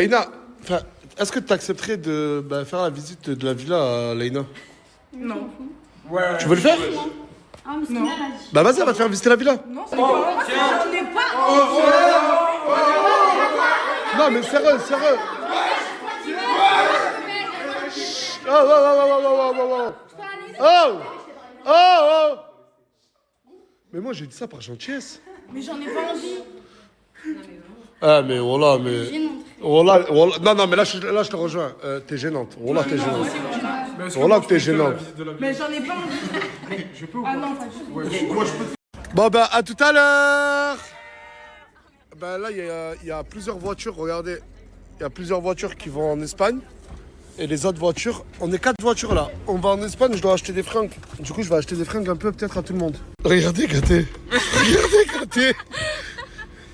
Leïna, est-ce que tu accepterais de faire la visite de la villa à Leïna? Non. Ouais. Tu veux le faire? Ah, mais c'est bien, elle a dit. Bah vas-y, elle va te faire visiter la villa. Non, c'est pas j'en ai pas. Non mais sérieux. Oh. Mais moi j'ai dit ça par gentillesse. Mais j'en ai pas envie. Ah mais voilà, mais... Voilà. Non, mais là je te rejoins. T'es gênante. Voilà, t'es gênante. Voilà que t'es gênante. Mais j'en ai pas envie. Je peux ou Ah pas? non, pas du tout. Ouais, moi je peux. Bon bah à tout à l'heure. Ben là il y a plusieurs voitures, regardez. Il y a plusieurs voitures qui vont en Espagne. Et les autres voitures, on est 4 voitures là. On va en Espagne, je dois acheter des fringues. Du coup je vais acheter des fringues un peu peut-être à tout le monde. Regardez Gaté. Regardez.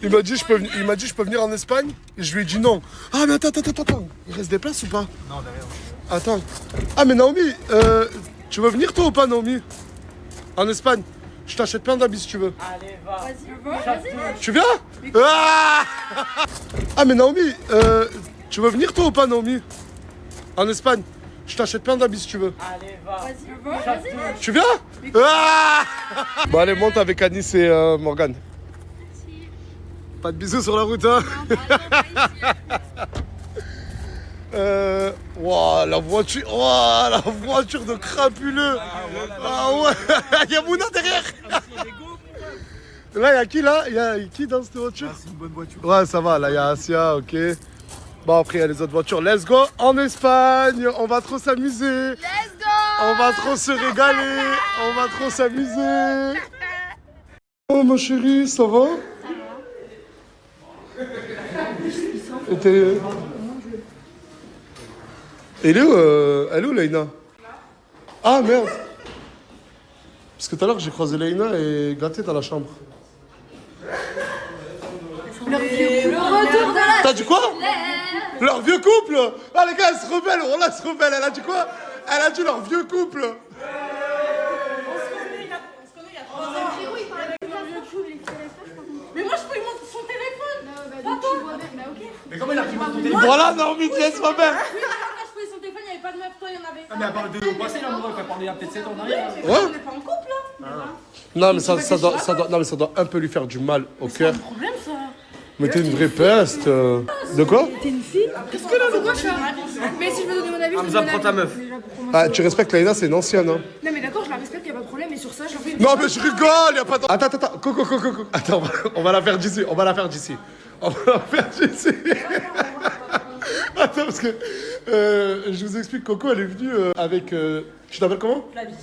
Il m'a dit je peux venir en Espagne. Et je lui ai dit non. Ah mais attends. Il reste des places ou pas? Non, derrière. Attends. Ah mais Naomi, tu veux venir toi ou pas Naomi? En Espagne? Je t'achète plein d'habits si tu veux. Allez, va. Vas-y. Tu viens? Ah mais Naomi, tu veux venir toi ou pas Naomi? En Espagne? Je t'achète plein d'habits si tu veux. Allez, va. Vas-y. Tu viens? Bon allez, monte avec Anis et Morgane. Pas de bisous sur la route hein. La voiture de crapuleux. Ah ouais, il y a Mouna derrière. Là, il y a qui là? Il y a qui dans cette voiture? C'est une bonne voiture. Ouais, ça va, là, il y a Asia, ok. Bon, après, il y a les autres voitures. Let's go en Espagne. On va trop s'amuser. Let's go! On va trop se régaler. On va trop s'amuser. Oh, ma chérie, ça va? Et t'es... Elle est où, Leïna? Ah, merde. Parce que tout à l'heure, j'ai croisé Leïna et Gaté dans la chambre. Le retour de la... T'as dit quoi? Leur vieux couple. Ah les gars, elle se rebelle, Roland se rebelle. Elle a dit quoi? Elle a dit leur vieux couple. Mais moi, je peux lui montrer son téléphone. Mais comment il a pris mon téléphone? Voilà, Naomi, laisse ma mère. Oui, mais quand je prenais son téléphone, il n'y avait pas de meuf, toi, il y en avait. Ah, mais à part de passer là, moi, quand on est à peut-être 7 ans en arrière. Ouais. On n'est pas en couple, là. Non mais ça doit un peu lui faire du mal au cœur. C'est un problème, ça. Mais t'es une vraie peste. De quoi? T'es une fille? Qu'est-ce que là, c'est quoi ça? Mais si je veux donner mon avis, je Hamza, donne mon prends ta avis. meuf. Déjà, pour commencer. Ah, tu respectes Leïna, c'est une ancienne. Hein. Non, mais d'accord, je la respecte, il n'y a pas de problème, mais sur ça, je fais. Non mais je rigole, y a pas de... Attends, Coco. Attends, on va la faire d'ici. Attends, parce que je vous explique, Coco, elle est venue avec... tu t'appelles comment? Flavie.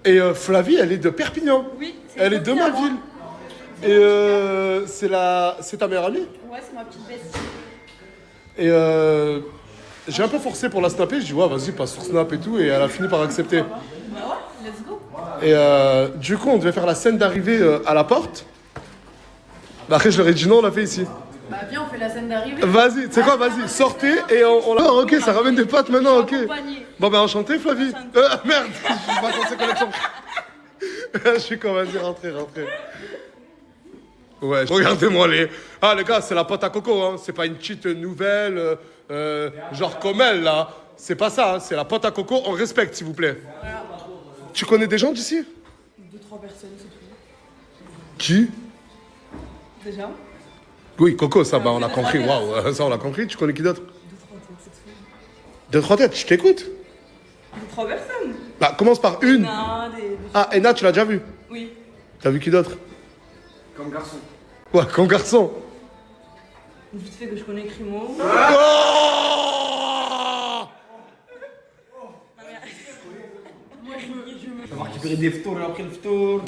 Et Flavie, elle est de Perpignan. Oui, Elle est de ma ville. Et c'est ta meilleure amie? Ouais, c'est ma petite bestie. Et j'ai un peu forcé pour la snapper. Je dis ouais, vas-y, passe sur Snap et tout. Et elle a fini par accepter. Bah ouais, let's go. Et du coup, on devait faire la scène d'arrivée à la porte. Bah, après, je leur ai dit non, on l'a fait ici. Bah, viens, on fait la scène d'arrivée. Vas-y, tu sais quoi, vas-y, sortez et on l'a. Ok, ça ramène des potes maintenant, ok. Accompagné. Bon, bah, enchanté, Flavie. Merde, je suis pas censé collection. Je suis comme, vas-y, rentrez. Ouais, regardez-moi les... Ah les gars, c'est la pote à Coco, hein. C'est pas une petite nouvelle, genre comme elle, là. C'est pas ça, hein. C'est la pote à Coco, on respecte, s'il vous plaît. Tu connais des gens d'ici? 2-3 personnes, c'est tout. Qui? Déjà? Oui, Coco, ça, bah, on a compris, waouh, ça, on a compris. Tu connais qui d'autre? 2-3 têtes, je t'écoute. 2-3 personnes? Bah, commence par une. Non, des... Ah, Ena, tu l'as déjà vu? Oui. T'as vu qui d'autre? Comme garçon. Ouais, comme garçon. Vite fait que je connais Crimo. Oh On va récupérer des photos après le photo.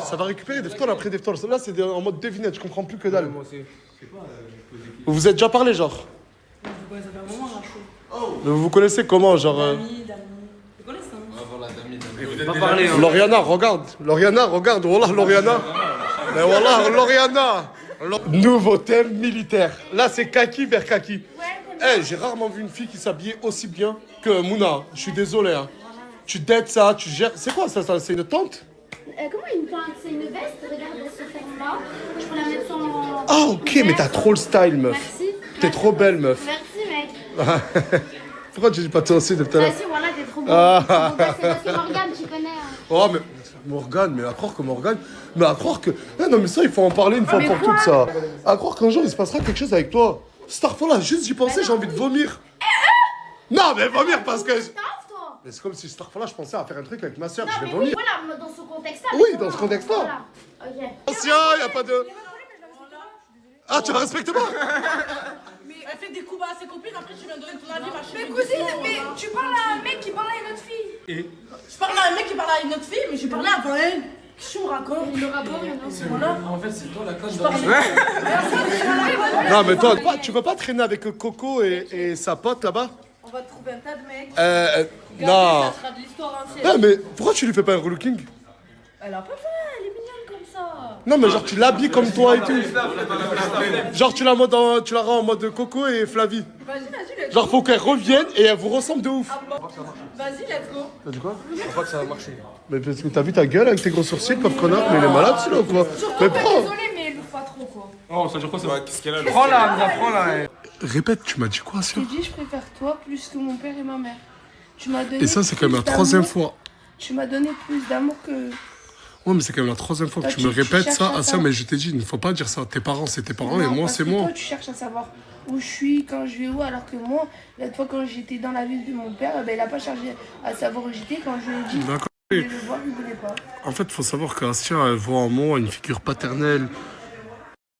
Ça va récupérer des photos après des photos. Là, c'est en mode devinette, je comprends plus que dalle. Moi, c'est pas. Vous vous êtes déjà parlé, genre? Je vous connais, ça fait un moment, là, chaud. Vous vous connaissez comment, genre D'amis. Tu connais ça? Et vous êtes pas parlé, hein. Loriana, regarde, Wallah, Loriana. Mais Wallah, Loriana. Nouveau thème militaire. Là, c'est kaki vers kaki. Eh, j'ai rarement vu une fille qui s'habillait aussi bien que Mouna. Je suis désolé. Hein. Tu dettes ça, tu gères... C'est quoi ça? C'est une tente? Comment une teinte? C'est une veste, regarde ce forme-là. Je peux la mettre sans... Ah, ok, mais t'as trop le style, meuf. Merci. T'es trop belle, meuf. Merci, mec. Pourquoi tu dis pas toi aussi depuis tout à l'heure? Vas-y, voilà, t'es trop beau. Ah. C'est parce que Morgane, tu connais. Hein. Oh, mais Morgane, mais à croire que Morgane. Mais à croire que. Eh, non, mais ça, il faut en parler une fois pour toutes, ça. À croire qu'un jour, il se passera quelque chose avec toi. Starfall, là, juste j'y pensais, j'ai envie de vomir. Non, mais vomir parce que. T'as ouf, toi. Mais c'est comme si Starfall, là, je pensais à faire un truc avec ma soeur, Non, je vais mais vomir. oui, voilà, dans ce contexte-là. Oui, mais dans ce contexte-là. Voilà. Ok. Attention, y a pas de. Ah, tu la respectes pas? Mais elle fait des coups bas à ses copines, après tu viens donner ton avis, machin. Mais cousine, mais tu parles à un mec qui parle à une autre fille. Je parle à un mec qui parle à une autre fille, mais j'ai parlé avant elle. Qu'est-ce que tu me racontes? Le rapport, non. Voilà. En fait, c'est toi la conne Non, mais toi, tu peux pas traîner avec Coco et sa pote là-bas? On va trouver un tas de mecs. Non. Ça sera de l'histoire entière. Ah, mais pourquoi tu lui fais pas un relooking? Elle a pas fait, elle est mignonne comme ça. Non, mais genre, tu l'habilles comme toi et tout. Genre, tu la rends en mode Coco et Flavie. Vas-y, let's Genre, faut qu'elle revienne et elle vous ressemble de ouf. Vas-y, let's go. T'as dit quoi? Je crois que ça va marcher. Mais parce que t'as vu ta gueule avec tes gros sourcils, pauvre connard, mais il est malade celui-là ou quoi? Mais prends! Désolée, mais elle ouvre pas trop quoi. Oh, ça veut dire quoi ça? Qu'est-ce qu'elle a? Prends-la. Répète, tu m'as dit quoi, J'ai sûr? dit, je préfère toi plus que mon père et ma mère. Tu m'as donné. Et ça, c'est quand même la plus troisième d'amour. fois. Tu m'as donné plus d'amour que. Ouais, mais c'est quand même la troisième fois que Toi, tu me tu répètes cherches ça. à Ah, ça, ça. mais je t'ai dit, il ne faut pas dire ça. Tes parents, c'est tes parents et Non, moi, parce c'est que moi. Toi, tu cherches à savoir où je suis, quand je vais où, alors que moi, l'autre fois, quand j'étais dans la ville de mon père, ben, il a pas cherché à savoir où j'étais. Quand je lui ai dit, D'accord. je voulais le voir, il voulait pas. En fait, il faut savoir qu'Astia, elle voit en moi une figure paternelle.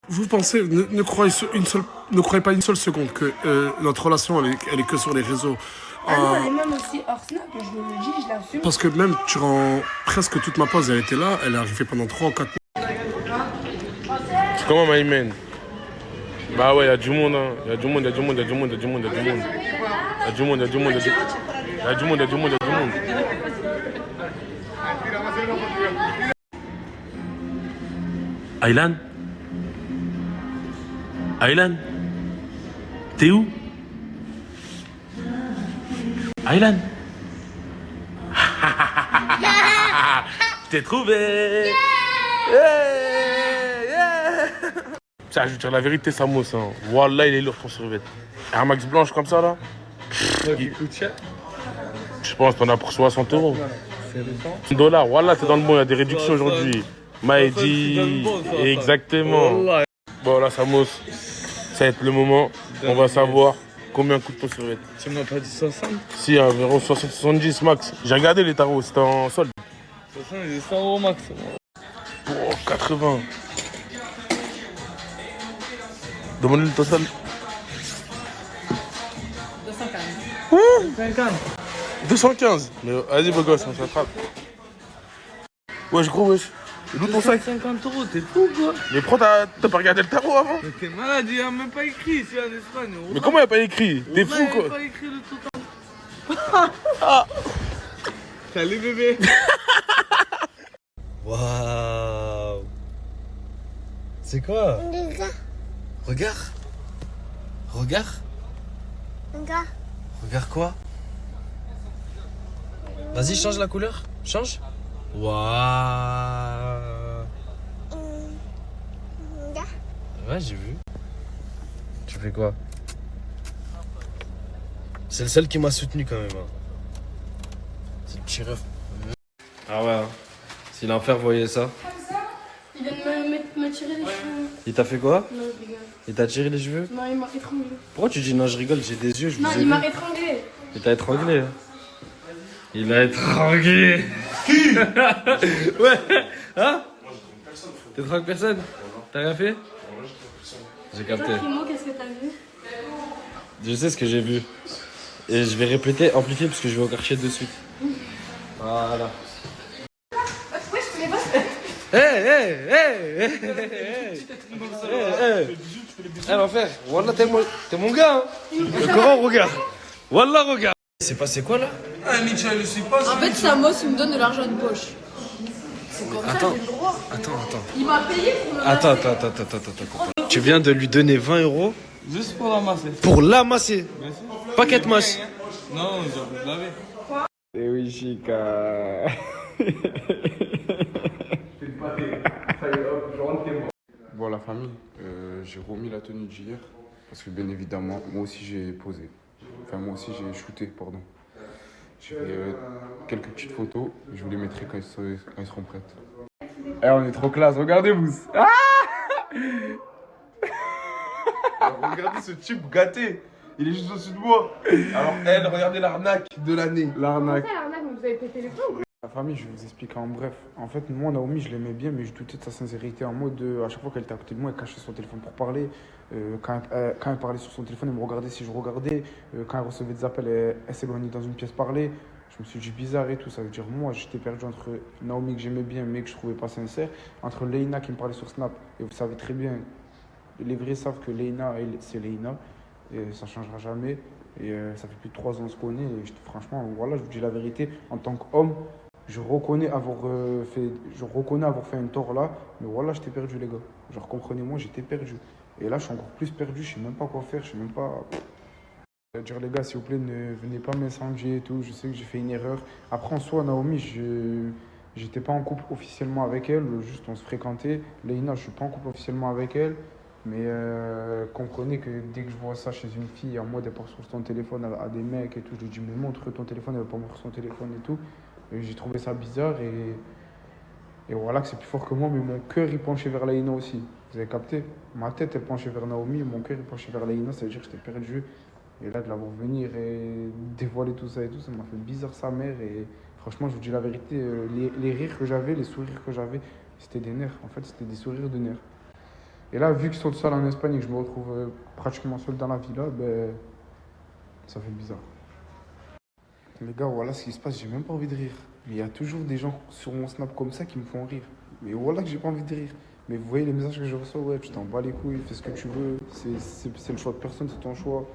Vous pensez, ne croyez pas une seule seconde que notre relation, elle est que sur les réseaux. Ah non, elle est même aussi hors snap, je me le dis, je l'assume. Parce que même durant presque toute ma pause, elle était là. Elle est arrivée pendant 3 ou 4 mois. C'est comment Maïmen? Bah ouais, il y a du monde, hein. Il y a du monde. Aylan? Aylan? T'es où? Aylan? Je t'ai trouvé! Ça, je veux dire la vérité, Samos. Hein. Wallah, il est lourd ton survêt. Air Max blanche comme ça, là. Je pense qu'on a pour 60 €. $. Wallah, t'es dans le bon, il y a des réductions aujourd'hui. Maïdi, exactement. Bon, là, Samos, ça va être le moment. On va savoir combien coûte ton survêt. Tu m'as pas dit 60? Si, environ 70 max. J'ai regardé les tarots, c'était en solde. 60, il est 100 € max. Oh, 80. Demande-lui le total. 50. 215. Mais vas-y, beau gosse, on s'attrape. Wesh, gros, wesh. D'où ton sac? 50 €, t'es fou quoi? Mais pourquoi t'as pas regardé le tarot avant? Mais t'es malade, il a même pas écrit ici en Espagne. Mais comment il a pas écrit? T'es fou Il a quoi? pas écrit le total. Salut bébé. Waouh. C'est quoi? Regarde. Regarde. Regarde quoi? Vas-y, change la couleur. Change. Waouh. Ouais, j'ai vu. Tu fais quoi? C'est le seul qui m'a soutenu quand même. Hein. C'est le petit ref. Ah ouais. Hein. Si l'enfer voyait ça. Il vient de me tirer les cheveux. Il t'a fait quoi? Non, je rigole. Il t'a tiré les cheveux? Non, il m'a étranglé. Pourquoi tu dis non, je rigole, j'ai des yeux, je vous Non, ai il vu. m'a étranglé. Il t'a étranglé. Hein. Il a étranglé. Qui? Ouais. Hein? T'étrangles personne? T'as rien fait? J'ai capté. Toi, Primo, qu'est-ce que t'as vu? Je sais ce que j'ai vu. Et je vais répéter, amplifier parce que je vais au quartier de suite. Voilà. Hey. Eh l'enfer, Wallah t'es mon gars hein. Le Coran regarde. Wallah regarde. C'est passé quoi là? Ah, Mitchell, je suis pas. En fait, Samos, il me donne de l'argent de poche. C'est comme ça, Attends. j'ai le droit. Attends. Il m'a payé pour le Attends. masser. Tu viens de lui donner 20 € Juste pour ramasser. pour l'amasser. Paquet de masse. Non, j'ai lavé. Eh oui, chica. Bon, la famille, j'ai remis la tenue d'hier. Parce que bien évidemment, moi aussi j'ai posé. Enfin, moi aussi j'ai shooté, pardon. J'ai fait quelques petites photos. Je vous les mettrai quand ils seront prêtes. Eh, on est trop classe, regardez-vous. Ah Regardez ce type gâté. Il est juste au-dessus de moi. Alors elle, regardez l'arnaque de l'année. L'arnaque. Comment ça, l'arnaque, vous avez pété les plombs? La famille, je vais vous expliquer en bref. En fait, moi, Naomi, je l'aimais bien, mais je doutais de sa sincérité. En mode, à chaque fois qu'elle était à côté de moi, elle cachait son téléphone pour parler. Quand elle parlait sur son téléphone, elle me regardait si je regardais. Quand elle recevait des appels, elle s'éloignait dans une pièce parler. Je me suis dit bizarre et tout. Ça veut dire, moi, j'étais perdu entre Naomi, que j'aimais bien, mais que je trouvais pas sincère, entre Leïna qui me parlait sur Snap. Et vous savez très bien, les vrais savent que Leïna, c'est Leïna. Et ça changera jamais. Et ça fait plus de 3 ans qu'on se connaît. Et franchement, voilà, je vous dis la vérité. En tant qu'homme, je reconnais avoir fait un tort là, mais voilà, j'étais perdu, les gars. Genre, comprenez-moi, j'étais perdu. Et là, je suis encore plus perdu, je sais même pas quoi faire, je sais même pas. Dire, les gars, s'il vous plaît, ne venez pas m'incendier et tout. Je sais que j'ai fait une erreur. Après, en soi, Naomi, j'étais pas en couple officiellement avec elle, juste on se fréquentait. Leïna, je suis pas en couple officiellement avec elle. Mais comprenez que dès que je vois ça chez une fille, en mode elle part sur son téléphone à des mecs et tout, je lui dis, mais montre ton téléphone, elle va pas montrer son téléphone et tout. J'ai trouvé ça bizarre et voilà que c'est plus fort que moi, mais mon cœur il penchait vers Leïna aussi. Vous avez capté? Ma tête elle penchait vers Naomi, mon cœur il penchait vers Leïna, ça veut dire que j'étais perdu. Et là de la voir venir et dévoiler tout ça et tout, ça m'a fait bizarre sa mère. Et franchement, je vous dis la vérité, les rires que j'avais, les sourires que j'avais, c'était des nerfs. En fait, c'était des sourires de nerfs. Et là, vu que je suis seul en Espagne et que je me retrouve pratiquement seul dans la villa, ben, ça fait bizarre. Les gars, voilà ce qui se passe, j'ai même pas envie de rire. Mais il y a toujours des gens sur mon Snap comme ça qui me font rire. Mais voilà que j'ai pas envie de rire. Mais vous voyez les messages que je reçois, ouais, tu t'en bats les couilles, fais ce que tu veux. C'est le choix de personne, c'est ton choix.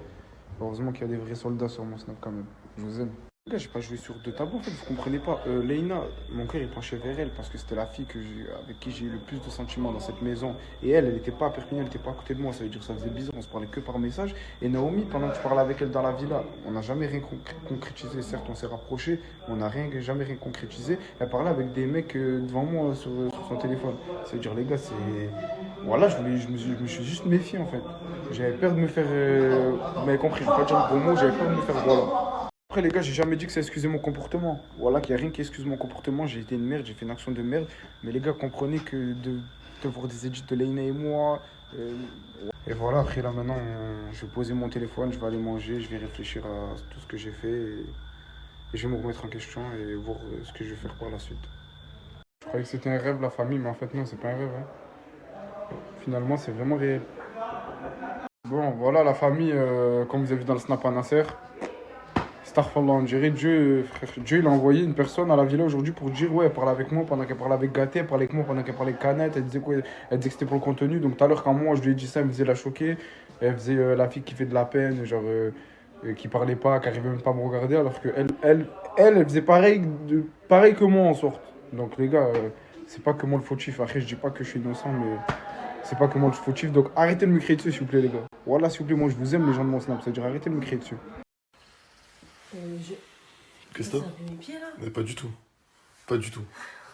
Heureusement qu'il y a des vrais soldats sur mon Snap quand même. Je vous aime. Les gars, j'ai pas joué sur 2 tableaux en fait, vous comprenez pas. Leïna, mon cœur il penchait vers elle parce que c'était la fille avec qui j'ai eu le plus de sentiments dans cette maison. Et elle était pas à Perpignan, elle était pas à côté de moi, ça veut dire que ça faisait bizarre, on se parlait que par message. Et Naomi, pendant que je parlais avec elle dans la villa, on n'a jamais rien concrétisé. Certes, on s'est rapprochés, mais on n'a jamais rien concrétisé. Elle parlait avec des mecs devant moi sur son téléphone. Ça veut dire, les gars, c'est. Voilà, je me suis juste méfié en fait. J'avais peur de me faire. Vous m'avez compris, je vais pas dire le gros mot, j'avais peur de me faire. Voilà. Après les gars, j'ai jamais dit que ça excusait mon comportement. Voilà, qu'il n'y a rien qui excuse mon comportement. J'ai été une merde, j'ai fait une action de merde. Mais les gars, comprenez que de voir des edits de Leïna et moi... Et voilà, après là maintenant, je vais poser mon téléphone, je vais aller manger, je vais réfléchir à tout ce que j'ai fait. Et je vais me remettre en question et voir ce que je vais faire par la suite. Je croyais que c'était un rêve la famille, mais en fait non, c'est pas un rêve. Hein. Finalement, c'est vraiment réel. Bon, voilà la famille, comme vous avez vu dans le snap à Nasser. Starfallah, on dirait Dieu, frère, Dieu il a envoyé une personne à la villa aujourd'hui pour dire ouais, elle parlait avec moi pendant qu'elle parlait avec Gaté, elle parlait avec moi pendant qu'elle parlait avec Canette, elle disait quoi, elle disait que c'était pour le contenu. Donc tout à l'heure quand moi je lui ai dit ça, elle me faisait la choquer, elle faisait la fille qui fait de la peine, genre qui parlait pas, qui arrivait même pas à me regarder, alors que elle faisait pareil que moi en sorte. Donc les gars, c'est pas que moi le fautif. Après je dis pas que je suis innocent, mais c'est pas que moi le fautif. Donc arrêtez de me crier dessus s'il vous plaît les gars. Voilà s'il vous plaît, moi je vous aime les gens de mon snap, c'est-à-dire arrêtez de me crier dessus. Qu'est-ce que t'as? Mes pieds là. Mais pas du tout. Pas du tout.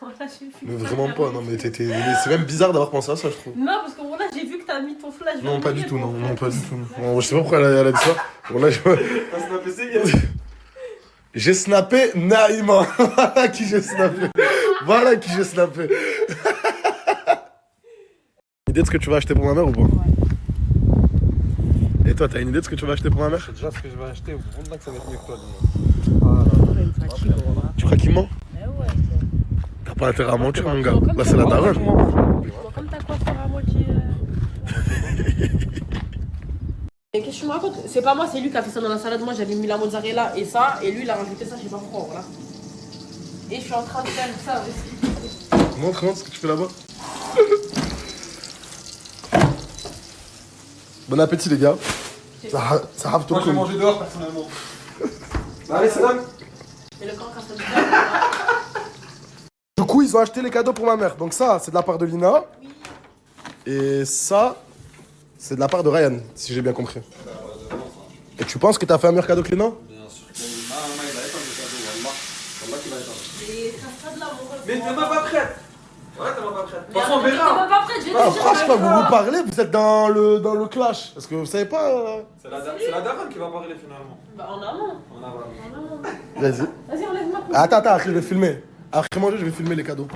Voilà, j'ai vu. Mais vraiment pas, non mais c'est même bizarre d'avoir pensé à ça je trouve. Non, parce que voilà, j'ai vu que t'as mis ton flash. Non pas du tout, non pas du tout. Non, je sais pas pourquoi elle a dit ça. Voilà, T'as snappé c'est hier. J'ai snappé Naïma. Voilà qui j'ai snappé. Voilà qui j'ai snappé. Idée de ce que tu vas acheter pour ma mère ou pas? Et toi, t'as une idée de ce que tu vas acheter pour ma mère? Je sais déjà ce que je vais acheter, au fond de là que ça va être mieux que toi. Tu crois qu'il ment? Mais ouais. T'as pas intérêt à mentir mon gars. Là c'est la daronne. Comme ta coiffure à moitié. Et qu'est-ce que tu me racontes? C'est pas moi, c'est lui qui a fait ça dans la salade. Moi j'avais mis la mozzarella et ça, et lui il a rajouté ça, je sais pas pourquoi, voilà. Et je suis en train de faire ça aussi. Montre ce que tu fais là-bas. Bon appétit les gars. Ça have to Moi je vais come. manger dehors personnellement. Allez, salam. Et le camp ça. Du coup ils ont acheté les cadeaux pour ma mère. Donc ça c'est de la part de Lina. Et ça c'est de la part de Ryan, si j'ai bien compris. Et tu penses que t'as fait un meilleur cadeau que Lina? Bien sûr que il va éteindre le cadeau, Wallah. Wallah qu'il va éteindre. Mais t'es même pas prête. Ouais, t'es pas prête. De toute T'es façon, on verra. même pas prête, je vais te Ah, dire. franchement, vous vous parlez, vous êtes dans le clash. Parce que vous savez pas. C'est la daronne qui va parler finalement. Bah, en amont. On a vraiment. En amont. Vas-y. Vas-y, enlève-moi. Attends, après, je vais filmer. Après manger, je vais filmer les cadeaux.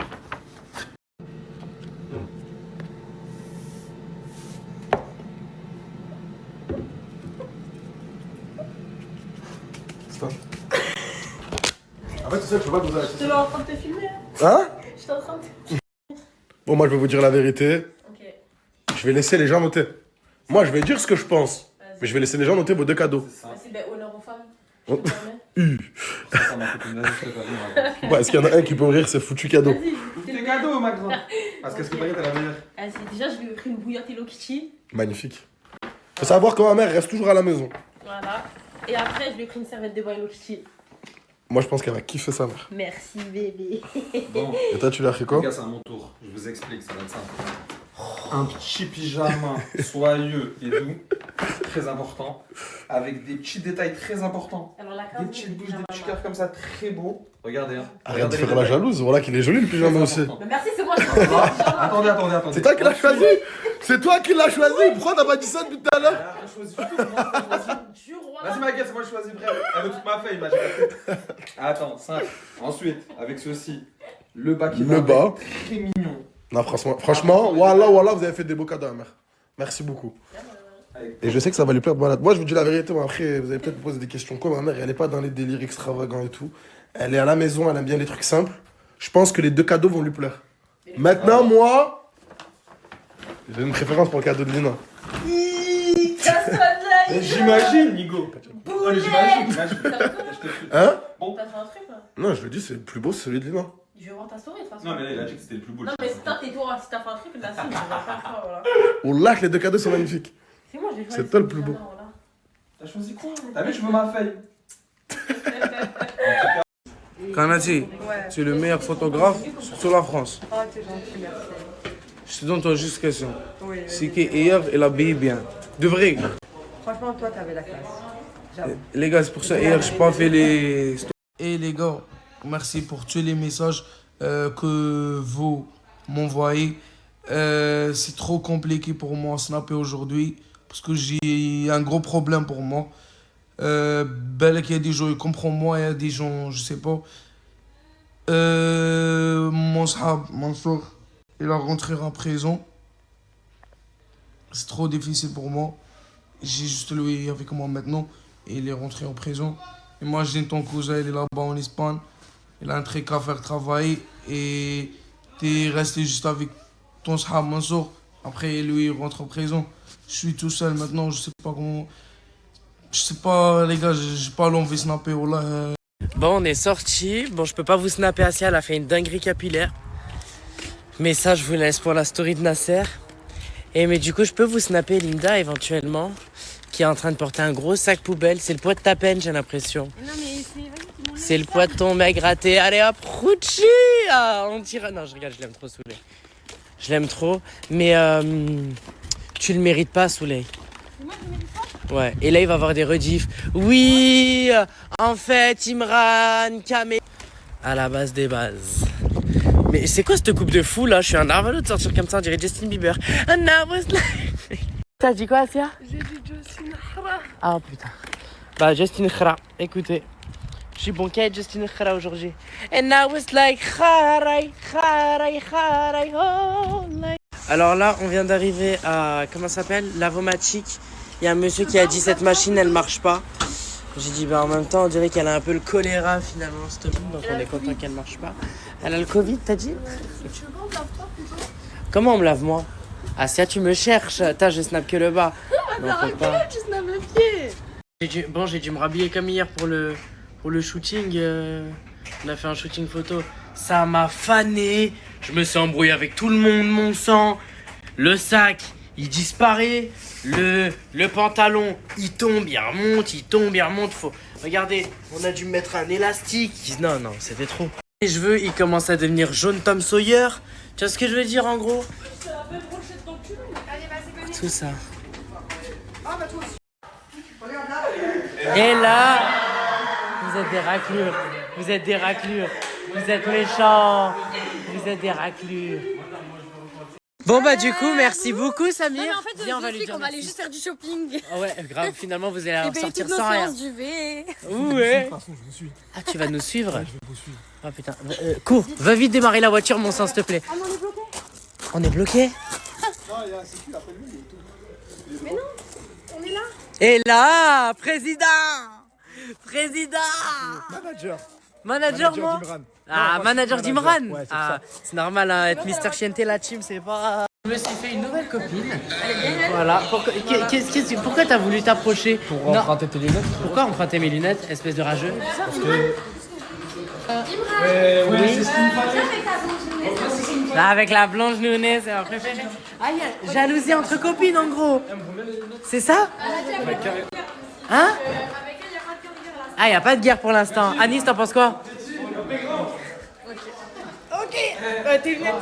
Stop. En fait, tu sais, je peux pas poser la Je te en train de te filmer. Hein? Je suis en train de te. Bon, moi, je vais vous dire la vérité. Ok. Je vais laisser les gens noter. Moi, je vais dire ce que je pense. Mais je vais laisser les gens noter vos deux cadeaux. Vas-y, ben, honneur aux femmes. Oh. Je te permets. Ça m'a fait une année, je te pas Ouais, est-ce qu'il y en a un qui peut rire, c'est foutu cadeau. Vas-y, Tes cadeaux, ma grande. Parce que ce que t'as la meilleure. Vas-y, déjà, je lui ai pris une bouillotte Hello Kitty. Magnifique. Faut savoir que ma mère reste toujours à la maison. Voilà. Et après, je lui ai pris une serviette de bain Hello Kitty. Moi, je pense qu'elle va kiffer sa mère. Merci, bébé. Bon, Et toi, tu l'as fait les quoi? gars, c'est à mon tour. Je vous explique, ça va être simple. Un petit pyjama soyeux et doux, très important, avec des petits détails très importants. Alors, la Des case, petites bouches, des petits cœurs comme ça, très beaux. Regardez, hein. Arrête de Regardez faire les la détails. jalouse. Voilà qu'il est joli le pyjama aussi. Très important. Mais merci, c'est moi qui l'ai fait. Attendez, attendez, attendez. C'est toi qui l'as choisi? C'est toi qui l'as choisi? Pourquoi t'as pas dit ça depuis tout à l'heure? Ah, je choisis tout, c'est moi qui choisis. Jure, Vas-y, voilà. ma gueule, c'est moi qui choisis, frère. Elle veut toute ma feuille, j'ai pas fait. Attends, simple. Ensuite, avec ceci, le bas qui Le va bas. avec, très mignon. Non, franchement, voilà, vous avez fait des beaux cadeaux à ma mère. Merci beaucoup. Et je sais que ça va lui plaire de malade. Moi, je vous dis la vérité, mais après, vous allez peut-être me poser des questions. Quoi, ma mère, elle est pas dans les délires extravagants et tout. Elle est à la maison, elle aime bien les trucs simples. Je pense que les deux cadeaux vont lui plaire. Maintenant, moi, j'ai une préférence pour le cadeau de Lina. J'imagine, Nigo. Oh, j'imagine. Hein? T'as fait un truc là? Non, je le dis, c'est le plus beau, c'est celui de Lina. Je vais voir ta story de toute façon. Non, mais là, il a dit que c'était le plus beau. Non, mais si t'as tais-toi, si t'as fait un truc, là, si, je vais faire ça, voilà. Wallah, que les deux cadeaux sont magnifiques. C'est moi, je vais faire C'est toi le plus beau. voilà. T'as choisi quoi? T'as vu, je veux ma feuille. Kanati, tu es le meilleur photographe sur la France. Oh, t'es gentil, merci. Je te donne toi juste une question. Oui, C'est qui hier, elle habillé bien. De vrai. franchement, toi, t'avais la classe. J'avoue. Les gars, c'est pour ça hier, j'ai pas fait les... Et les gars, merci pour tous les messages que vous m'envoyez. C'est trop compliqué pour moi à snapper aujourd'hui parce que j'ai un gros problème pour moi. Bel qu'il y a des gens, ils comprennent moi, il y a des gens, je sais pas. Mon sahab, Mansour, il a rentré en prison. C'est trop difficile pour moi. J'ai juste lui avec moi maintenant et il est rentré en prison. Imagine ton cousin, il est là-bas en Espagne. Il a un truc à faire travailler et t'es resté juste avec ton sahab Mansour. Après, lui, il rentre en prison. Je suis tout seul maintenant, je sais pas comment. Je sais pas, les gars, j'ai pas l'envie de snapper. Voilà. Bon, on est sorti. Bon, je peux pas vous snapper assez, elle a fait une dinguerie capillaire. Mais ça, je vous laisse pour la story de Nasser. Mais du coup, je peux vous snapper Linda éventuellement, qui est en train de porter un gros sac poubelle. C'est le poids de ta peine, j'ai l'impression. Non, mais C'est le poids de ton mec raté. Allez hop, Rouchi, on tire. Non, je regarde, je l'aime trop, Souley. Je l'aime trop, mais tu le mérites pas, Souley. moi, je mérite pas. Ouais, et là, il va avoir des rediffs. Oui, en fait, Imran, Kamé. À la base des bases. Mais c'est quoi cette coupe de fou là? Je suis un narvalo de sortir comme ça, on dirait Justin Bieber. And I was like... T'as dit quoi, Asia? J'ai dit Justin Khara. Ah putain. Bah, Justin Khara, écoutez. Je suis bon qu'à Justin Khara aujourd'hui. And I was like, Kharai, Kharai, Kharai, oh, like... Alors là, on vient d'arriver à, comment ça s'appelle? Lavomatic. Il y a un monsieur qui a dit cette machine, elle marche pas. J'ai dit, bah en même temps, on dirait qu'elle a un peu le choléra finalement, cette fille, donc on est content qu'elle marche pas. Elle a le Covid, t'as dit? Tu veux pas, on lave pas plutôt? Comment on me lave moi? Asia, tu me cherches. T'as, je snap que le bas. Non, Arrête, pas. tu snaps le pied. J'ai dû me rhabiller comme hier pour le shooting. On a fait un shooting photo. Ça m'a fané. Je me suis embrouillé avec tout le monde, mon sang. Le sac, il disparaît. Le pantalon, il tombe, il remonte, il tombe, il remonte. Regardez, on a dû mettre un élastique. Non, c'était trop. Les cheveux, ils commencent à devenir jaune Tom Sawyer. Tu vois ce que je veux dire en gros? Tout ça. Et là, vous êtes des raclures. Vous êtes des raclures. Vous êtes méchants. Vous êtes des raclures. Bon bah du coup, merci beaucoup Samir. Non, mais en fait, Viens, on va je lui sais dire qu'on va aller merci. juste faire du shopping. Ah ouais, grave, finalement vous allez Et payer ressortir toutes nos sans rien. séances du V. Ouais. Ah, tu vas nous suivre? Ah putain. Cours, va vite démarrer la voiture, mon sang, s'il te plaît. Ah, mais on est bloqué. On est bloqué? Mais non, on est là. Et là, président! Manager, moi? Ah, manager d'Imran. Ah, c'est normal, hein, être Mister Chienté la team, c'est pas... Je me suis fait une nouvelle copine. Voilà. Pourquoi t'as voulu t'approcher? Pour emprunter tes lunettes. Pourquoi emprunter mes lunettes, espèce de rageux? Parce que. Là, avec la blanche nounet, c'est ma préférée. Ah, y a jalousie entre copines, en gros. C'est ça? Hein? Ah, y a pas de guerre pour l'instant. Anis, t'en penses quoi? Ok. Tes lunettes.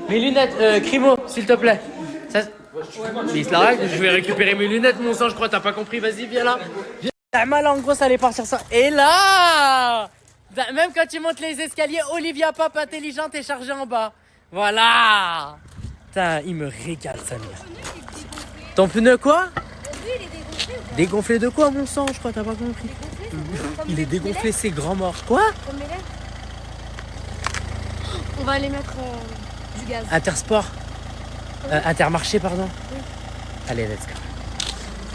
Mes lunettes, Crimo, s'il te plaît. Ça... Mais il se la règle, je vais récupérer mes lunettes, mon sang, je crois, t'as pas compris, vas-y, viens là. Viens. Mal, en gros, ça allait partir ça. Et là, même quand tu montes les escaliers, Olivia Pop intelligente est chargée en bas. Voilà. Putain, il me régale, Samir. Ton pneu quoi? Dégonflé de quoi, mon sang? Je crois, t'as pas compris. Il est dégonflé, c'est grand mort. Quoi? On va aller mettre du gaz. Intersport. Intermarché, pardon. Allez, let's go.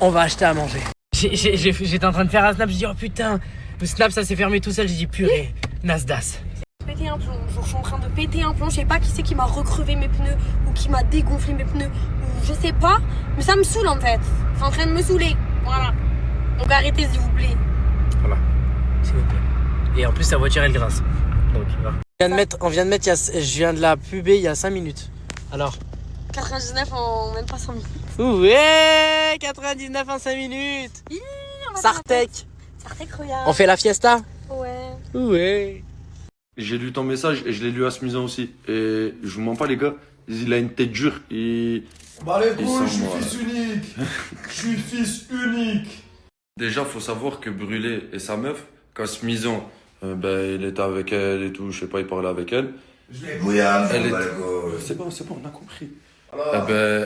On va acheter à manger. J'étais en train de faire un snap, je dis oh putain, le snap ça s'est fermé tout seul, j'ai dit purée, Nasdas. Péter un plomb, genre je suis en train de péter un plomb, je sais pas qui c'est qui m'a recrevé mes pneus ou qui m'a dégonflé mes pneus ou je sais pas, mais ça me saoule en fait. C'est en train de me saouler, voilà. Donc arrêtez s'il vous plaît. Voilà, s'il vous plaît. Et en plus sa voiture elle grince. Donc voilà. On vient de mettre, je viens de la puber il y a 5 minutes. Alors 99 en même pas 5 minutes. Ouais, 99 en 5 minutes. Sartec. Sartec, regarde. On fait la fiesta? Ouais. Ouais. J'ai lu ton message et je l'ai lu à Smizan aussi. Et je vous mens pas les gars, il a une tête dure et... Bah les couilles, je suis fils unique. Je suis fils unique. Déjà faut savoir que Brûlé et sa meuf, quand Smizan, il était avec elle et tout, je sais pas, il parlait avec elle. Je l'ai bouillard. C'est bon, on a compris.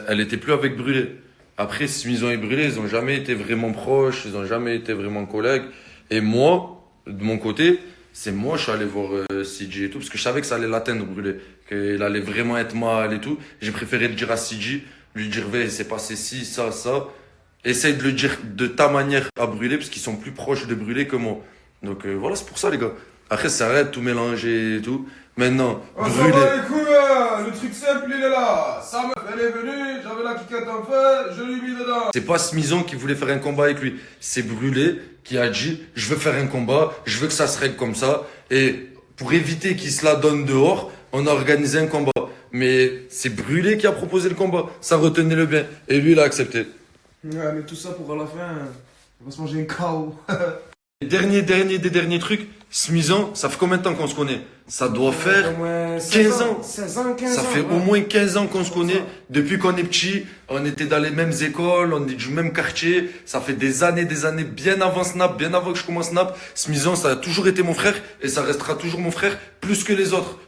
Elle était plus avec Brûlé. Après, Smizan et Brûlé, ils ont jamais été vraiment proches, ils ont jamais été vraiment collègues. Et moi, de mon côté, c'est moi, je suis allé voir CJ et tout, parce que je savais que ça allait l'atteindre, Brûlé. Qu'il allait vraiment être mal et tout. J'ai préféré le dire à CJ, lui dire, c'est passé ci, ça, ça. Essaye de le dire de ta manière à Brûlé, parce qu'ils sont plus proches de Brûlé que moi. Donc voilà, c'est pour ça, les gars. Après, ça arrête de tout mélanger et tout. Maintenant, Brûlé. les couilles, le truc simple, il est là. Sa meuf, elle est venue, j'avais la quiquette en feu, je lui mis dedans. C'est pas Smizan qui voulait faire un combat avec lui. C'est Brûlé qui a dit, je veux faire un combat, je veux que ça se règle comme ça. Et pour éviter qu'il se la donne dehors, on a organisé un combat. Mais c'est Brûlé qui a proposé le combat. Ça, retenez-le bien. Et lui, il a accepté. Ouais, mais tout ça pour à la fin, on va se manger un KO. Dernier des derniers trucs, Smizan, ça fait combien de temps qu'on se connaît? Ça doit faire 15 ans. 16 ans, 15 Ça ans. fait au moins 15 ans qu'on se connaît. Depuis qu'on est petit, on était dans les mêmes écoles, on est du même quartier. Ça fait des années, bien avant Snap, bien avant que je commence Snap. Smizan, ça a toujours été mon frère et ça restera toujours mon frère plus que les autres.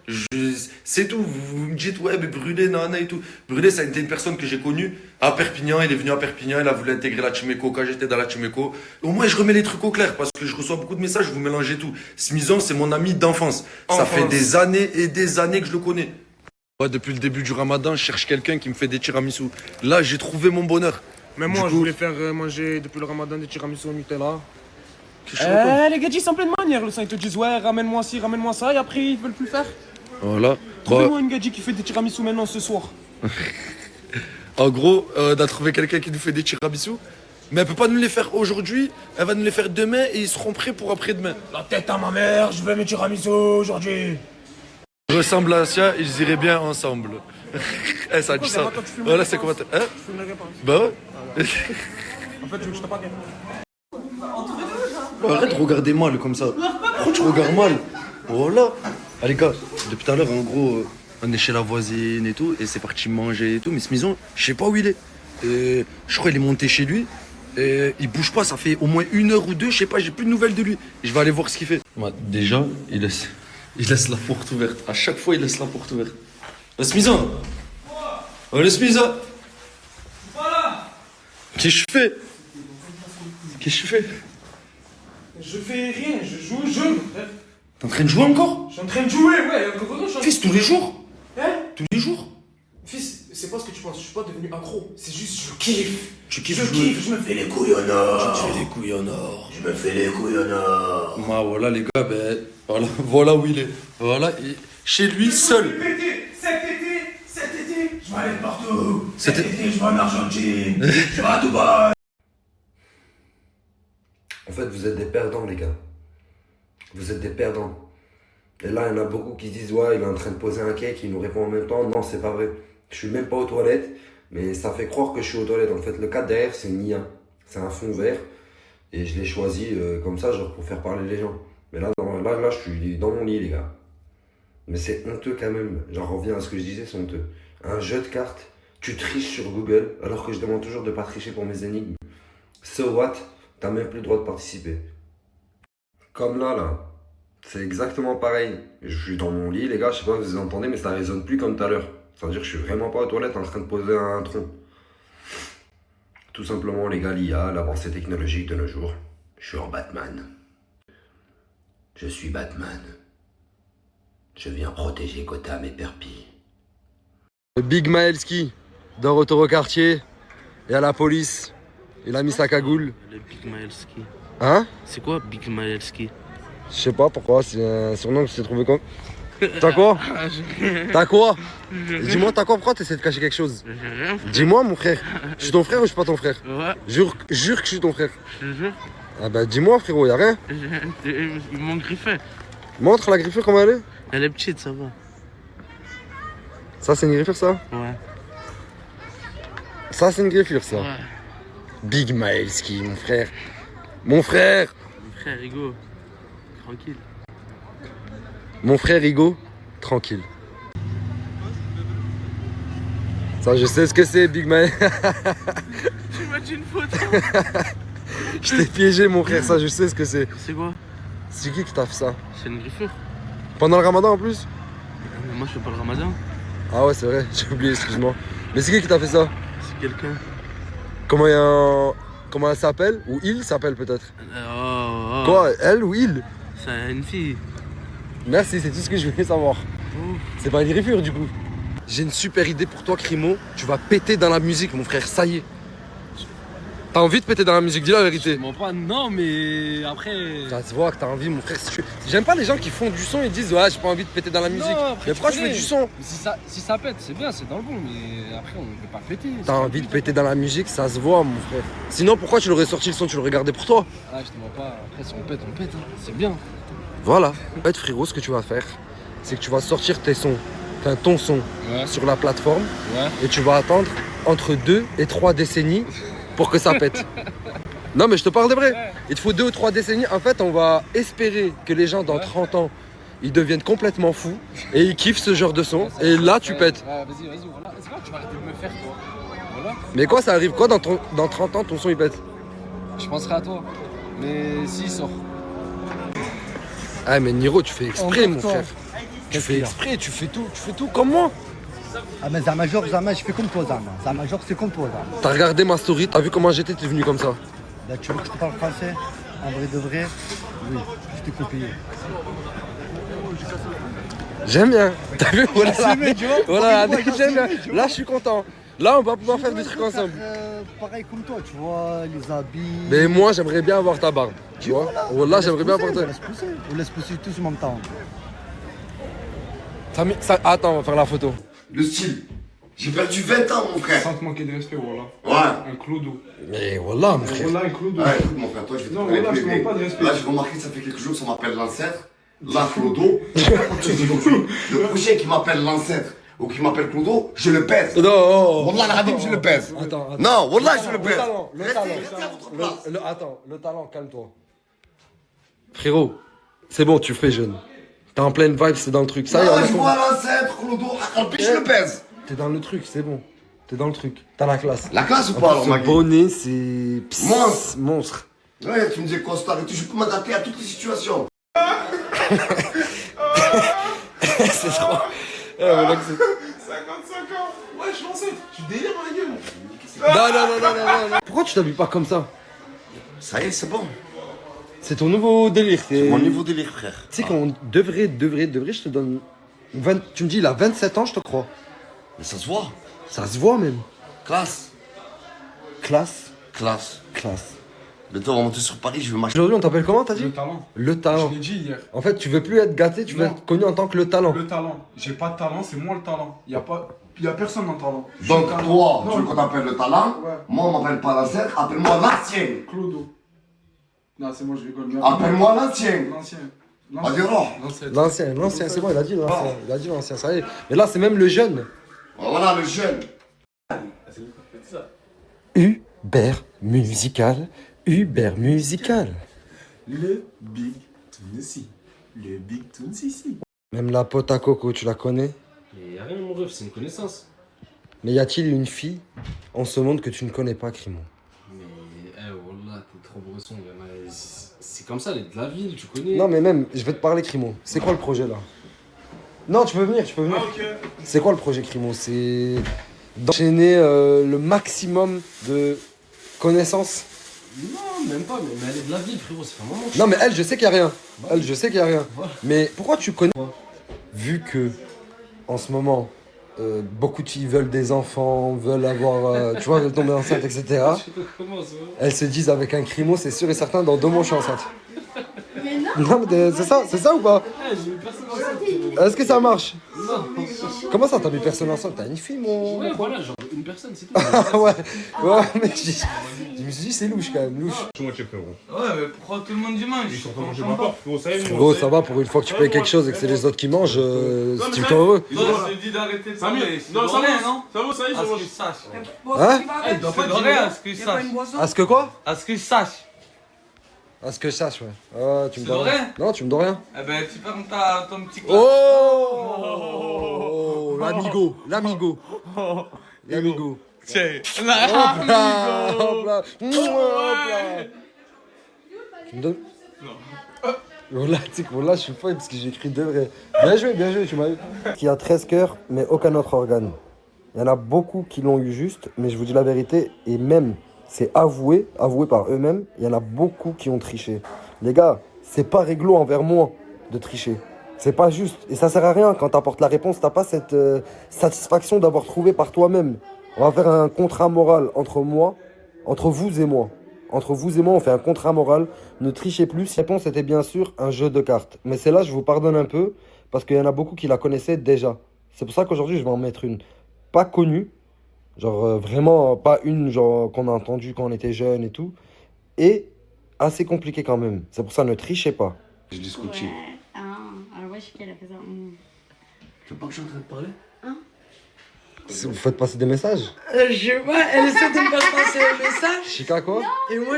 C'est tout. Vous me dites, ouais, mais Brûlé, nana et tout. Brûlé, ça a été une personne que j'ai connue à Perpignan. Il est venu à Perpignan, il a voulu intégrer la Team Eco quand j'étais dans la Team Eco. Au moins, je remets les trucs au clair parce que je reçois beaucoup de messages, vous mélangez tout. Smizan, c'est mon ami d'enfance. Ça fait des années et des années que je le connais. Ouais, depuis le début du Ramadan, je cherche quelqu'un qui me fait des tiramisu. Là, j'ai trouvé mon bonheur. Mais moi, je voulais faire manger depuis le Ramadan des tiramisu au Nutella. Les gadgets sont plein de manières. Le sang, ils te disent, ouais, ramène-moi ci, ramène-moi ça, et après, ils veulent plus le faire. Voilà. Trouvez-moi une gadget qui fait des tiramisu maintenant ce soir. En gros, on a trouvé quelqu'un qui nous fait des tiramisu. Mais elle peut pas nous les faire aujourd'hui, elle va nous les faire demain et ils seront prêts pour après-demain. La tête à ma mère, je veux mes tiramisu aujourd'hui. Je ressemble à Sia, ils iraient bien ensemble. Ça a dit ça. Voilà, c'est comment hein? Je fumerai pas. Bah ouais. En fait, je veux que je te parle. Arrête de regarder mal comme ça. Pourquoi tu regardes mal? Voilà. Allez gars, depuis tout à l'heure, en gros, on est chez la voisine et tout, et c'est parti manger et tout, mais Smizan, je sais pas où il est. Et je crois qu'il est monté chez lui. Et il bouge pas, ça fait au moins 1 heure ou 2, je sais pas, j'ai plus de nouvelles de lui. Et je vais aller voir ce qu'il fait. Déjà, Il laisse la porte ouverte. À chaque fois, il laisse la porte ouverte. Le Smizan. Oh, le Smizan. Voilà. Qu'est-ce que je fais? Qu'est-ce que je fais? Je fais rien, je joue au jeu, mon frère. T'es en train de jouer encore? Je suis en train de jouer, ouais, encore non, je suis en Fils, tous les jours? Hein? Tous les jours? Fils, c'est pas ce que tu penses, je suis pas devenu accro, c'est juste je kiffe. Tu kiffes Je jouer? kiffe, je me fais les couilles en or. Tu te fais les couilles en or. Je me fais les couilles en or. Moi, voilà, les gars, ben, voilà où il est. Voilà, chez lui, seul. Cet été, je vais aller partout. Cet été, je vais en Argentine. Je vais à Dubaï. En fait, vous êtes des perdants, les gars. Vous êtes des perdants. Et là, il y en a beaucoup qui disent, ouais, il est en train de poser un cake, il nous répond en même temps. Non, c'est pas vrai. Je suis même pas aux toilettes, mais ça fait croire que je suis aux toilettes. En fait, le cadre derrière, c'est une IA. C'est un fond vert. Et je l'ai choisi comme ça, genre pour faire parler les gens. Mais là, je suis dans mon lit, les gars. Mais c'est honteux quand même. J'en reviens à ce que je disais, c'est honteux. Un jeu de cartes, tu triches sur Google, alors que je demande toujours de pas tricher pour mes énigmes. So what? T'as même plus le droit de participer. Comme là. C'est exactement pareil. Je suis dans mon lit, les gars, je sais pas si vous entendez, mais ça résonne plus comme tout à l'heure. Ça veut dire que je suis vraiment pas aux toilettes en train de poser un tronc. Tout simplement, les gars, l'IA, l'avancée technologique de nos jours. Je suis en Batman. Je suis Batman. Je viens protéger Gotham et Perpy. Big Maelski, d'un retour au quartier, et à la police. Il a mis sa cagoule. Le Big Maelski. Hein? C'est quoi Big Maelski? Je sais pas pourquoi, c'est un surnom que je t'ai trouvé comme. T'as quoi? T'as quoi? Dis-moi, t'as quoi? Pourquoi t'essaies de cacher quelque chose? Dis-moi, mon frère. Je suis ton frère ou je suis pas ton frère? Ouais. Jure que je suis ton frère. Je te jure. Ah bah dis-moi, frérot, y'a rien. Ils m'ont griffé. Montre la griffure comment elle est. Elle est petite, ça va. Ça, c'est une griffure, ça? Ouais. Ça, c'est une griffure, ça. Ouais. Big Maelski, mon frère. Mon frère! Mon frère, Rigo. Tranquille. Mon frère Hugo, tranquille. Ça, je sais ce que c'est, Big Man. Tu m'as dit une photo. Je t'ai piégé, mon frère, ça, je sais ce que c'est. C'est quoi? C'est qui t'a fait ça? C'est une griffure. Pendant le ramadan en plus? Mais moi, je fais pas le ramadan. Ah ouais, c'est vrai, j'ai oublié, excuse-moi. Mais c'est qui t'a fait ça? C'est quelqu'un. Comment elle s'appelle? Ou il s'appelle peut-être? Quoi? Elle ou il? C'est une fille. Merci, c'est tout ce que je voulais savoir. C'est pas une griffure du coup. J'ai une super idée pour toi, Crimo. Tu vas péter dans la musique, mon frère, ça y est. T'as envie de péter dans la musique, dis la vérité. Pas, non, mais après. Ça se voit que t'as envie, mon frère. J'aime pas les gens qui font du son et disent ouais, j'ai pas envie de péter dans la musique. Non, mais pourquoi tu fais du son? Si ça pète, c'est bien, c'est dans le bon, mais après, on ne peut pas péter. T'as envie de péter dans la musique, ça se voit, mon frère. Sinon, pourquoi tu l'aurais sorti le son? Tu le regardais pour toi? Ah, je te mens pas. Après, si on pète, hein. C'est bien. Voilà. En fait, frérot, ce que tu vas faire, c'est que tu vas sortir tes sons, enfin ton son, sur la plateforme, et tu vas attendre entre 2 et 3 décennies pour que ça pète. Non, mais je te parle de vrai. Il te faut 2 ou 3 décennies. En fait, on va espérer que les gens dans 30 ans, ils deviennent complètement fous et ils kiffent ce genre de son. Et là, tu pètes. Vas-y, voilà. C'est pas que tu vas arrêter de me faire, toi. Voilà. Mais quoi, ça arrive quoi dans 30 ans, ton son il pète? Je penserai à toi. Mais s'il sort. Ah, mais Niro, tu fais exprès, mon frère. Tu fais exprès, tu fais tout comme moi. Ah mais Zamajor, je fais comme toi, Zama. Zamajor, c'est comme toi, Zama. T'as regardé ma story, t'as vu comment j'étais, t'es venu comme ça. Là, tu veux que je te parle français? En vrai de vrai? Oui, je t'ai copié. J'aime bien. T'as vu? Voilà, Voilà, j'aime bien. Là, je suis content. Là, on va pouvoir faire des trucs ensemble. Pareil comme toi, tu vois, les habits. Mais moi, j'aimerais bien avoir ta barbe. Tu vois? Voilà, j'aimerais bien avoir ta. On laisse pousser tous en même temps. Attends, on va faire la photo. Le style. J'ai perdu 20 ans, mon frère. Sans te manquer de respect, voilà. Ouais. Un clodo. Mais voilà, mon frère. Voilà, un clodo. Ouais, écoute, mon frère, toi, je vais te Non, parler voilà, je te bébé. manque pas de respect. Là, j'ai remarqué, ça fait quelques jours, ça m'appelle l'ancêtre. Là, Clodo. Le prochain qui m'appelle l'ancêtre ou qui m'appelle Clodo, je le pèse. Non. Wallah, la radim, je le pèse. Attends. Non, Wallah, je le pèse. Le talent, calme-toi. Frérot, c'est bon, tu fais jeune. T'es en pleine vibe, c'est dans le truc. Ça y est, Non, je vois l'ancêtre, Clodo, je le pèse. T'es dans le truc, c'est bon. T'es dans le truc. T'as la classe. La classe ou pas, alors, Ce Magui? bonnet, c'est. Monstre. Ouais, tu me disais costard et tout, je peux m'adapter à toutes les situations. c'est trop. Voilà que c'est... 55 ans. Ouais, je suis enceinte. Tu délires ma gueule. Non. Pourquoi tu t'habilles pas comme ça? Ça y est, c'est bon. C'est ton nouveau délire. C'est mon nouveau délire, frère. Tu sais qu'on devrait, je te donne... Tu me dis, il a 27 ans, je te crois. Mais ça se voit. Ça se voit même. Classe. Classe. Bientôt, on va monter sur Paris, je vais marcher. Aujourd'hui, on t'appelle comment, t'as dit? Le talent. Le talent. Je l'ai dit hier. En fait, tu veux plus être gâté, tu veux être connu en tant que le talent. Le talent. J'ai pas de talent, c'est moi le talent. Il y a personne dans le talent. Donc, toi, tu veux qu'on t'appelle le talent? Ouais. Moi, on m'appelle pas l'ancêtre, appelle-moi l'ancien. Clodo. Non, c'est moi, je rigole. Appelle-moi l'ancien. L'ancien. Vas-y, alors. L'ancien, c'est bon, il a dit l'ancien. Il a dit l'ancien, ça y est. Mais là, c'est même le jeune. Voilà, le jeune. Uber musical. Le Big Tounsi. Le Big Tounsi, si. Même la pote à Coco, tu la connais? Mais y'a rien, mon ref, c'est une connaissance. Mais y a-t-il une fille en ce monde que tu ne connais pas, Crimo? Mais, wallah, t'es trop bresson. C'est comme ça, elle est de la ville, tu connais. Non, mais même, je vais te parler, Crimo. C'est quoi le projet là? Non, tu peux venir. Ah, ok. C'est quoi le projet, Crimo? C'est d'enchaîner le maximum de connaissances. Non, même pas, mais elle est de la ville, frérot, c'est un moment. Non, mais elle, je sais qu'il n'y a rien. Elle, je sais qu'il n'y a rien. Voilà. Mais pourquoi tu connais? Vu que, en ce moment, beaucoup de filles veulent des enfants, veulent avoir, tu vois, veulent tomber enceinte, etc. Elles se disent avec un Crimo, c'est sûr et certain, dans 2 mois, je suis enceinte. Mais non. Non, mais c'est ça ou pas? Est-ce que ça marche? Non. Comment ça, t'as mis personne enceinte? T'as une fille, mon... Ouais, voilà, genre une personne, c'est tout. ouais, mais je me suis dit, c'est louche quand même, louche. Ouais, mais pourquoi tout le monde dimanche? Ils sont en train de manger ma part, frérot, ça y est. Frérot, ça va, pour une fois que tu payes quelque chose et que c'est les autres qui mangent, tu me heureux. Non, je t'ai dit d'arrêter de parler. Non, ça va, non? Ça va, ça y est, je mange. Hein? Il doit pas dormir, à ce que je sache. À ce que quoi? À ce que je sache. À ce que je sache, ouais. Ah, tu me Tu dois dois rien. rien? Non, tu me dois rien. Eh ben, tu fermes ton petit Oh, l'amigo. Tiens, Hop là, hop là. Tu me donnes? Non. Voilà, tu sais que là, je suis fou parce que j'ai écrit 2 vrais. Bien joué, tu m'as eu. Qui a 13 cœurs, mais aucun autre organe. Il y en a beaucoup qui l'ont eu juste, mais je vous dis la vérité, et même, c'est avoué par eux-mêmes, il y en a beaucoup qui ont triché. Les gars, c'est pas réglo envers moi de tricher. C'est pas juste. Et ça sert à rien quand t'apportes la réponse, t'as pas cette satisfaction d'avoir trouvé par toi-même. On va faire un contrat moral entre vous et moi. Entre vous et moi, on fait un contrat moral. Ne trichez plus. La réponse était bien sûr un jeu de cartes. Mais celle-là, je vous pardonne un peu parce qu'il y en a beaucoup qui la connaissaient déjà. C'est pour ça qu'aujourd'hui, je vais en mettre une. Pas connue. Genre vraiment pas une genre qu'on a entendue quand on était jeune et tout. Et assez compliqué quand même. C'est pour ça, ne trichez pas. Je discute. Ouais. Alors ouais, je sais qu'elle a fait ça. Tu veux pas que je suis en train de parler? Si vous faites passer des messages. Je sais pas, elle essaie de me faire passer un message. Chica quoi? Et moi,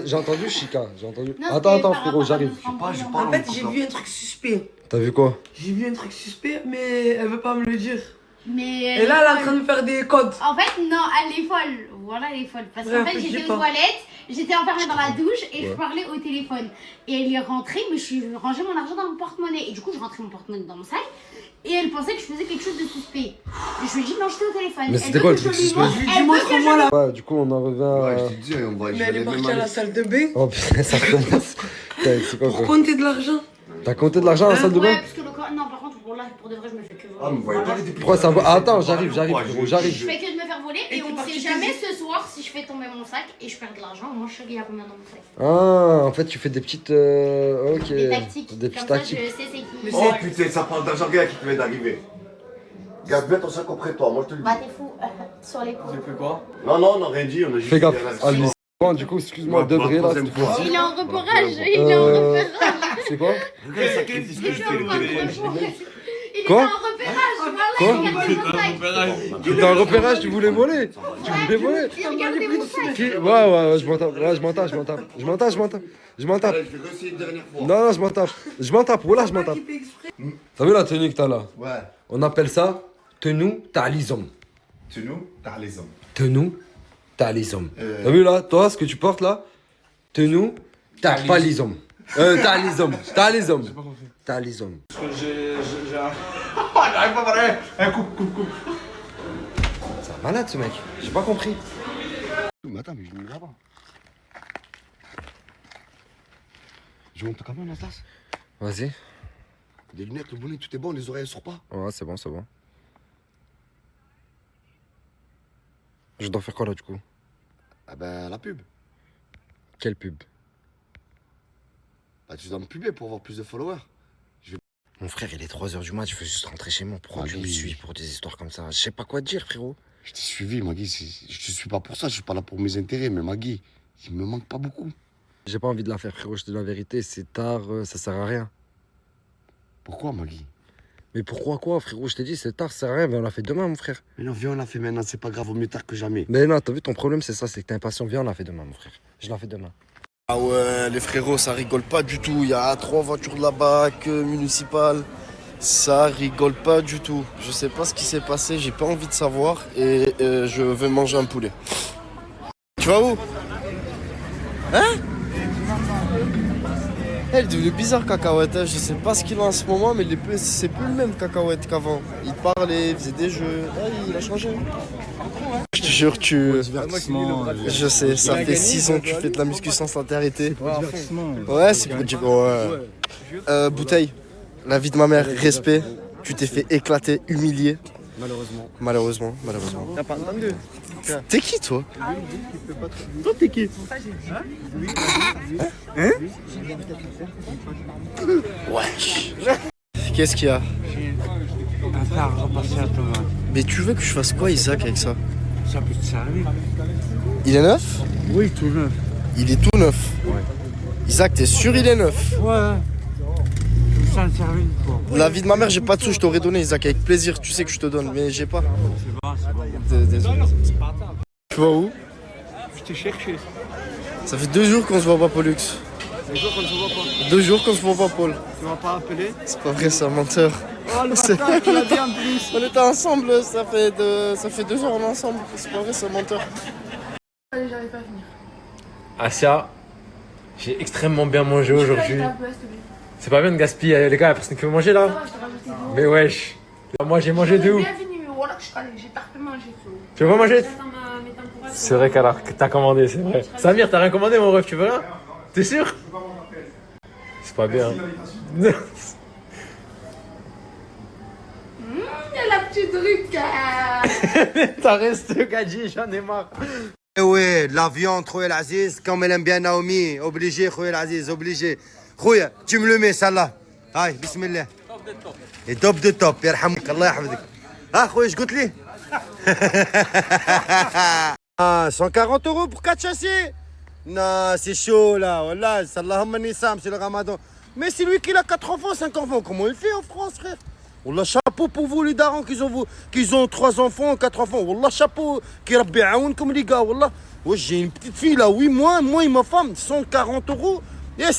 J'ai entendu Chica. J'ai entendu. Non, Attends, frérot, j'arrive. En fait, j'ai vu un truc suspect. T'as vu quoi? J'ai vu un truc suspect, mais elle veut pas me le dire. Mais Et là, elle est en train de faire des codes. En fait, non, elle est folle. Voilà, elle est folle. Parce qu'en Ouais, fait, je j'étais sais aux pas. toilettes, j'étais enfermée dans la douche et Ouais. je parlais au téléphone. Et elle est rentrée, mais je rangeais mon argent dans mon porte-monnaie. Et du coup, je rentrais mon porte-monnaie dans mon sac. Et elle pensait que je faisais quelque chose de suspect. Et je lui ai dit, non, j'étais au téléphone. Mais Elle c'était veut quoi le que truc je lui suspect? montre- Je lui ai Elle dit, veut que montre-moi je- là. Ouais, du coup, on en revient Ouais, à... je te dis, on va Mais elle est partie à la salle de bain Oh putain, ça recommence. Putain, c'est quoi pour quoi? compter de l'argent. T'as compté de l'argent à la salle de Ouais, bain? parce que non, par contre, pour de vrai, je me fais que voler. Ah, mais vous voyez pas les députés. Pourquoi ça va? Attends, j'arrive, frérot, Je j'arrive. fais que de me faire voler et Et on t'es ne parti sait jamais cuisiner. ce soir si je fais tomber mon sac et je perds de l'argent. Moi, je sais qu'il y a combien dans mon sac. Ah, en fait, tu fais des petites... Ok. Des tactiques. Des Comme petites ça, tactiques. je sais c'est qui. Oh putain, ça parle d'argent gars qui vient d'arriver. Garde bien ton sac auprès de toi, moi je te le dis. Bah, t'es fou. Sur les coups. J'ai fait quoi? Non, non, on n'a rien dit, on a juste Fais dit gaffe. la Ah, discussion. lui, bon, du coup, excuse-moi, Ouais, de pour la vrai là, troisième cette fois. fois-ci. Il est en repérage. Il est en repérage. C'est quoi? Regarde le sacrifice que je fais, le téléphone. Il Quoi? est en repérage. Quoi? Voilà, il regarde mon sac. T'es en repérage, tu voulais voler. Tu voulais voler. Il regardait mon sac. Ouais, je m'en tape. Là, je m'en tape. Je m'en tape. Allez, je vais réessayer une dernière fois. Non, je m'en tape. Voilà, je m'en tape. T'as vu la tenue que t'as là? Ouais. On appelle ça tenue talisman. Tu nous, t'as les hommes. Tenue talisman. T'as vu là? Toi, ce que tu portes là? Tenue talisman. Talisman. J'ai pas compris. Talisman. Parce que j'ai J'arrive pas à parler. Coupe. C'est un malade ce mec, j'ai pas compris. Mais attends, mais je me là-bas. Je monte quand même, Nastas. Vas-y. Des lunettes, le bonnet, tout est bon, les oreilles elles sortent pas. Ouais, c'est bon, c'est bon. Je dois faire quoi là du coup? Ah ben, la pub. Quelle pub? Bah, tu dois me puber pour avoir plus de followers. Mon frère, il est 3h du mat, je veux juste rentrer chez moi. Pourquoi tu me suis pour des histoires comme ça? Je sais pas quoi te dire, frérot. Je t'ai suivi, Magui. Je te suis pas pour ça, je suis pas là pour mes intérêts. Mais Magui, il me manque pas beaucoup. J'ai pas envie de la faire, frérot, je te dis la vérité. C'est tard, ça sert à rien. Pourquoi, Magui? Mais pourquoi quoi, frérot? Je t'ai dit, c'est tard, ça sert à rien. Mais on l'a fait demain, mon frère. Mais non, viens, on l'a fait maintenant. C'est pas grave, au mieux tard que jamais. Mais non, t'as vu, ton problème, c'est ça, c'est que t'es impatient. Viens, on l'a fait demain, mon frère. Je l'ai fait demain. Ah ouais, les frérots, ça rigole pas du tout. Il y a 3 voitures de la BAC municipale. Ça rigole pas du tout. Je sais pas ce qui s'est passé, j'ai pas envie de savoir. Et je vais manger un poulet. Tu vas où? Hein? Elle est devenue bizarre, Cacahuète. Je sais pas ce qu'il a en ce moment, mais c'est plus le même Cacahuète qu'avant. Il parlait, il faisait des jeux. Ah, il a changé. Je te jure, je sais, ça fait 6 ans que tu fais de la muscu sans t'arrêter. Ouais, c'est pour dire. Ouais. Bouteille, la vie de ma mère, respect. Tu t'es fait éclater, humilier. Malheureusement. T'as pas entendu? T'es qui, toi? Toi, t'es qui? Hein? Wesh. Qu'est-ce qu'il y a? Un frère repasser à Thomas. Mais tu veux que je fasse quoi, Isaac, avec ça? Ça peut te servir. Il est neuf? Oui, tout neuf. Il est tout neuf? Ouais. Isaac, t'es sûr il est neuf? Ouais. Ça me servir une fois. La vie de ma mère, j'ai pas de sous, je t'aurais donné, Isaac, avec plaisir. Tu sais que je te donne, mais j'ai pas. C'est bon. Désolé. Tu vas où? Je t'ai cherché. Ça fait 2 jours qu'on se voit pas, Pollux. 2 jours qu'on se voit pas. 2 jours qu'on se voit pas, Paul. Tu m'as pas appelé? C'est pas vrai, c'est un menteur. Oh le bâtard, tu l'as dit en plus. On était ensemble, ça fait 2 heures on est ensemble. C'est pas vrai, c'est un menteur. Allez, j'arrive pas à finir. Asia, j'ai extrêmement bien mangé aujourd'hui. C'est pas bien de gaspiller, les gars, personne qui veut manger là. Mais wesh, là, moi j'ai mangé de ouf. J'ai tarpé manger. Tu veux pas manger? C'est vrai qu'alors que t'as commandé, c'est vrai. Samir, t'as rien commandé mon ref, tu veux là? T'es sûr? C'est pas bien. La petite truc. T'as resté gadji, j'en ai marre. Eh ouais, de la viande, Khouya Aziz, comme elle aime bien Naomi. Obligé, Khouya Aziz, obligé. Khouya, tu me le mets, celle-là. Aïe, bismillah. Et top de top, yarhamouk, Allah yahfadek. Ah, Khouya, je goûte lui. 140 € pour 4 châssis. Non, c'est chaud là. Wallah, Allahumma Nissam, c'est le ramadan. Mais c'est lui qui a 4 enfants, 5 enfants. Comment il fait en France, frère? Wallah, chapeau pour vous les darons qu'ils ont 3 enfants, 4 enfants. Wallah, chapeau. Qui rabbi aoun comme les gars, wallah. Ouais, j'ai une petite fille là, 8 mois, moi et ma femme, 140 €. Yeah,